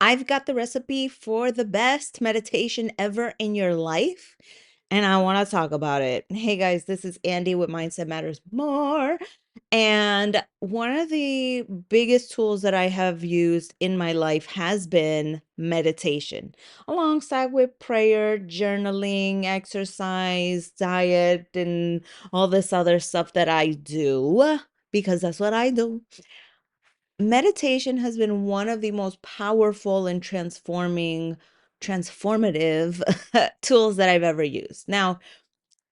I've got the recipe for the best meditation ever in your life, and I want to talk about it. Hey guys, this is Andy with Mindset Matters More. And one of the biggest tools that I have used in my life has been meditation, alongside with prayer, journaling, exercise, diet, and all this other stuff that I do, because that's what I do. Meditation has been one of the most powerful and transformative tools that I've ever used. Now,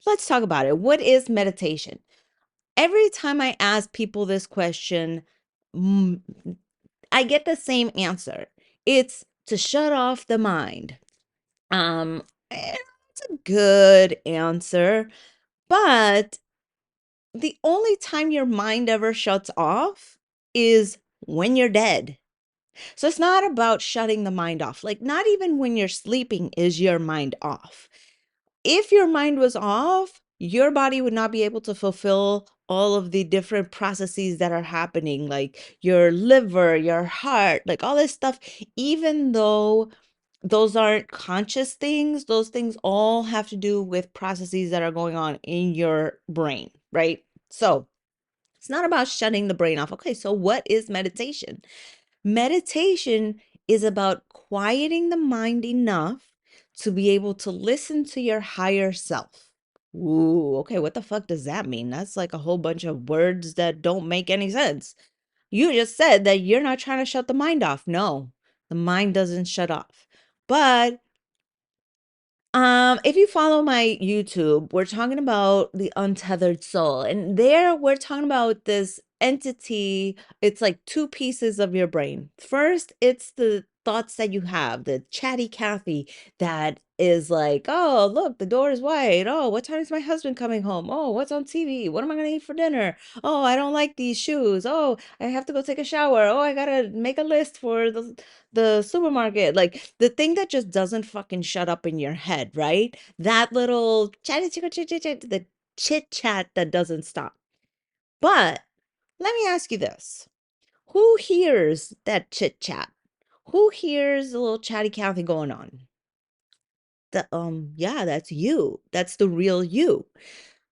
let's talk about it. What is meditation? Every time I ask people this question, mm, I get the same answer. It's to shut off the mind. It's a good answer, but the only time your mind ever shuts off is when you're dead. So it's not about shutting the mind off. Like, not even when you're sleeping is your mind off. If your mind was off, your body would not be able to fulfill all of the different processes that are happening, like your liver, your heart, like all this stuff. Even though those aren't conscious things, those things all have to do with processes that are going on in your brain, right? So it's not about shutting the brain off. Okay, so what is meditation? Meditation is about quieting the mind enough to be able to listen to your higher self. Ooh, okay, what the fuck does that mean? That's like a whole bunch of words that don't make any sense. You just said that you're not trying to shut the mind off. No, the mind doesn't shut off. But if you follow my YouTube, we're talking about the untethered soul, and there we're talking about this entity. It's like two pieces of your brain. First, it's the thoughts that you have, the chatty Cathy that is like, oh, look, the door is wide. Oh, what time is my husband coming home? Oh, what's on TV? What am I gonna eat for dinner? Oh, I don't like these shoes. Oh, I have to go take a shower. Oh, I gotta make a list for the supermarket. Like the thing that just doesn't fucking shut up in your head, right? That little chatty chit chit chit chit, the chit chat that doesn't stop. But let me ask you this. Who hears that chit chat? Who hears the little chatty Cathy going on? Yeah, that's you. That's the real you.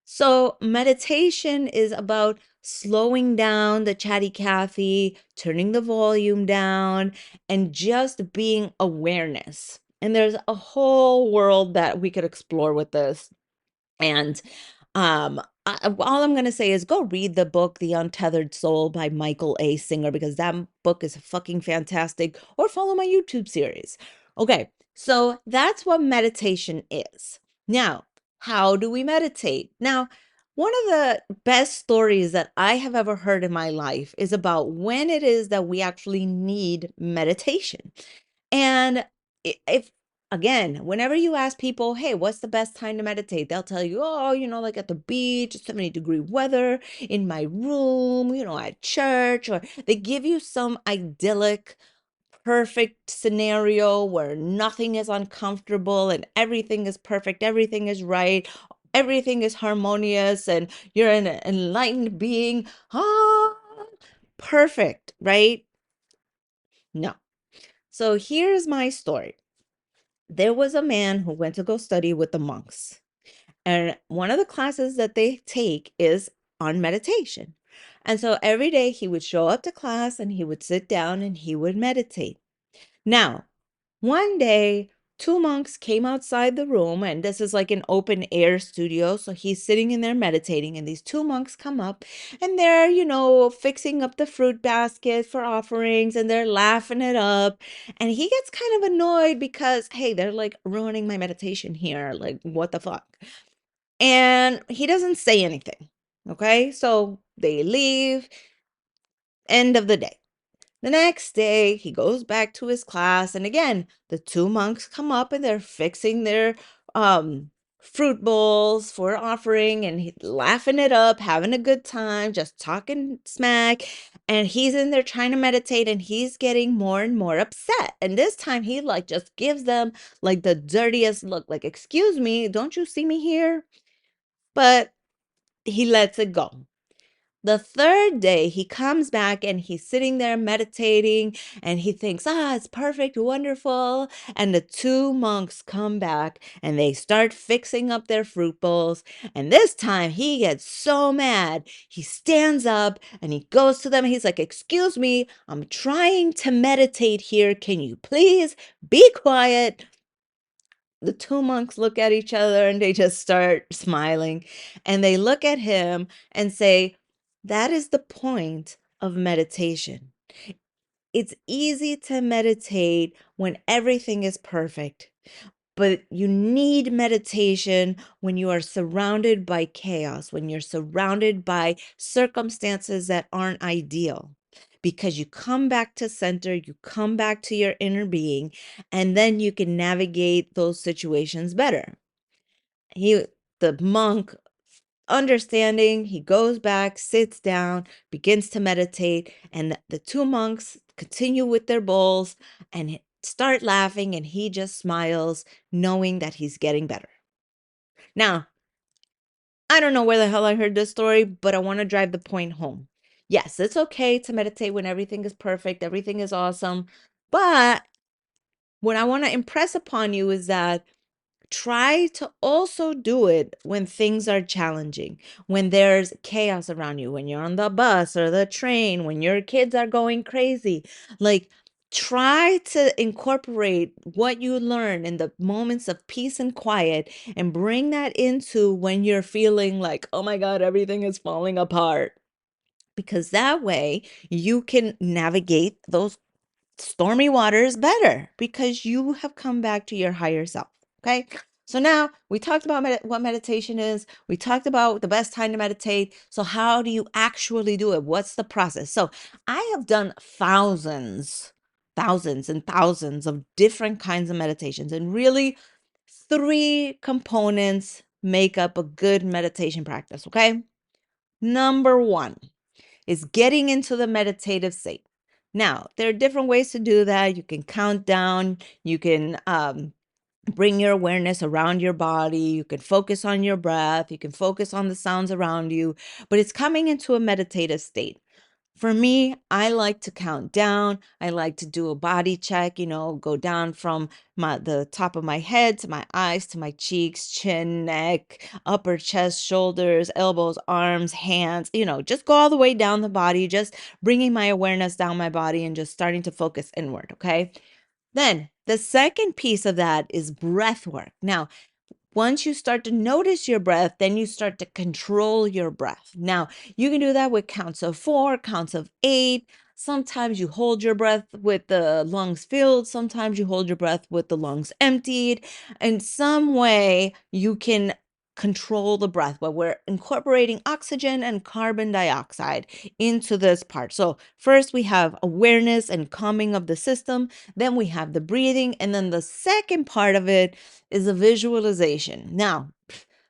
So meditation is about slowing down the chatty Cathy, turning the volume down, and just being awareness. And there's a whole world that we could explore with this. And all I'm going to say is go read the book, The Untethered Soul by Michael A. Singer, because that book is fucking fantastic, or follow my YouTube series. Okay, so that's what meditation is. Now, how do we meditate? Now, one of the best stories that I have ever heard in my life is about when it is that we actually need meditation. And if again, whenever you ask people, hey, what's the best time to meditate? They'll tell you, oh, like at the beach, 70-degree weather, in my room, at church, or they give you some idyllic, perfect scenario where nothing is uncomfortable and everything is perfect, everything is right, everything is harmonious, and you're an enlightened being. Ah, perfect, right? No. So here's my story. There was a man who went to go study with the monks. And one of the classes that they take is on meditation. And so every day he would show up to class and he would sit down and he would meditate. Now, one day, two monks came outside the room, and this is like an open air studio. So he's sitting in there meditating, and these two monks come up and they're, fixing up the fruit basket for offerings and they're laughing it up. And he gets kind of annoyed because, hey, they're like ruining my meditation here. Like, what the fuck? And he doesn't say anything. Okay. So they leave. End of the day. The next day, he goes back to his class, and again, the two monks come up and they're fixing their fruit bowls for offering, and he's laughing it up, having a good time, just talking smack. And he's in there trying to meditate, and he's getting more and more upset. And this time, he like just gives them like the dirtiest look, like, "Excuse me, don't you see me here?" But he lets it go. The third day, he comes back and he's sitting there meditating and he thinks, it's perfect, wonderful. And the two monks come back and they start fixing up their fruit bowls. And this time he gets so mad. He stands up and he goes to them. He's like, "Excuse me, I'm trying to meditate here. Can you please be quiet?" The two monks look at each other and they just start smiling. And they look at him and say, "That is the point of meditation. It's easy to meditate when everything is perfect, but you need meditation when you are surrounded by chaos, when you're surrounded by circumstances that aren't ideal. Because you come back to center, you come back to your inner being, and then you can navigate those situations better." He, the monk, understanding, he goes back, sits down, begins to meditate, and the two monks continue with their bowls and start laughing, and he just smiles, knowing that he's getting better. Now, I don't know where the hell I heard this story, but I want to drive the point home. Yes, it's okay to meditate when everything is perfect, everything is awesome, but what I want to impress upon you is that try to also do it when things are challenging, when there's chaos around you, when you're on the bus or the train, when your kids are going crazy. Like, try to incorporate what you learn in the moments of peace and quiet and bring that into when you're feeling like, "Oh my God, everything is falling apart." Because that way you can navigate those stormy waters better because you have come back to your higher self. Okay. So now we talked about what meditation is. We talked about the best time to meditate. So, how do you actually do it? What's the process? So, I have done thousands and thousands of different kinds of meditations, and really three components make up a good meditation practice. Okay. Number one is getting into the meditative state. Now, there are different ways to do that. You can count down, you can bring your awareness around your body, you can focus on your breath, you can focus on the sounds around you, but it's coming into a meditative state. For me, I like to count down. I like to do a body check, go down from the top of my head to my eyes to my cheeks, chin, neck, upper chest, shoulders, elbows, arms, hands, just go all the way down the body, just bringing my awareness down my body and just starting to focus inward, okay? Then the second piece of that is breath work. Now, once you start to notice your breath, then you start to control your breath. Now, you can do that with counts of 4, counts of 8. Sometimes you hold your breath with the lungs filled. Sometimes you hold your breath with the lungs emptied. In some way, you can control the breath, but we're incorporating oxygen and carbon dioxide into this part. So, first we have awareness and calming of the system. Then we have the breathing. And then the second part of it is a visualization. Now,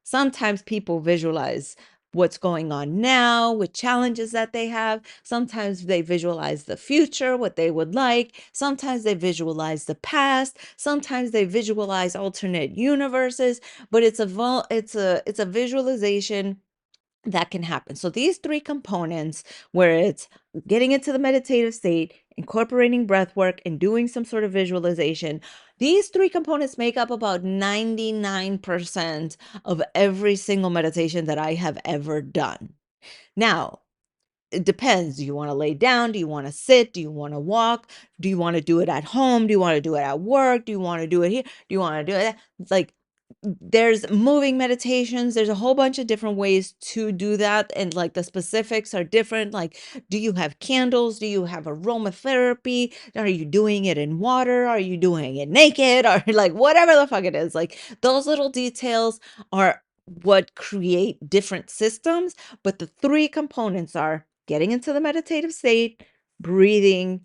sometimes people visualize what's going on now with challenges that they have. Sometimes they visualize the future, what they would like. Sometimes they visualize the past. Sometimes they visualize alternate universes, but it's a visualization that can happen. So these three components, where it's getting into the meditative state, incorporating breath work, and doing some sort of visualization, these three components make up about 99% of every single meditation that I have ever done. Now, it depends. Do you want to lay down? Do you want to sit? Do you want to walk? Do you want to do it at home? Do you want to do it at work? Do you want to do it here? Do you want to do it? Like, there's moving meditations. There's a whole bunch of different ways to do that. And like the specifics are different. Like, do you have candles? Do you have aromatherapy? Are you doing it in water? Are you doing it naked? Or like whatever the fuck it is. Like, those little details are what create different systems. But the three components are getting into the meditative state, breathing,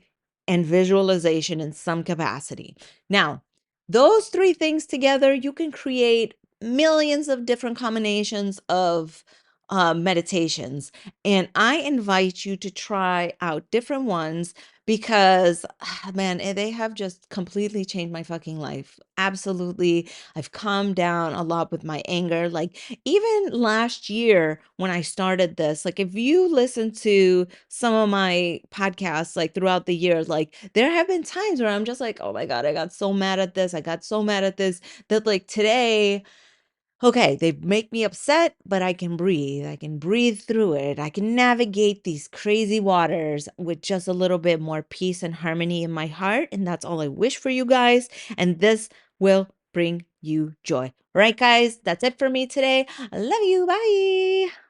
and visualization in some capacity. Now, those three things together, you can create millions of different combinations of meditations. And I invite you to try out different ones because, man, they have just completely changed my fucking life. Absolutely. I've calmed down a lot with my anger. Like, even last year when I started this, like, if you listen to some of my podcasts, like, throughout the years, like, there have been times where I'm just like, oh my God, I got so mad at this. I got so mad at this that, like, today, okay, they make me upset, but I can breathe. I can breathe through it. I can navigate these crazy waters with just a little bit more peace and harmony in my heart. And that's all I wish for you guys. And this will bring you joy. All right, guys, that's it for me today. I love you. Bye.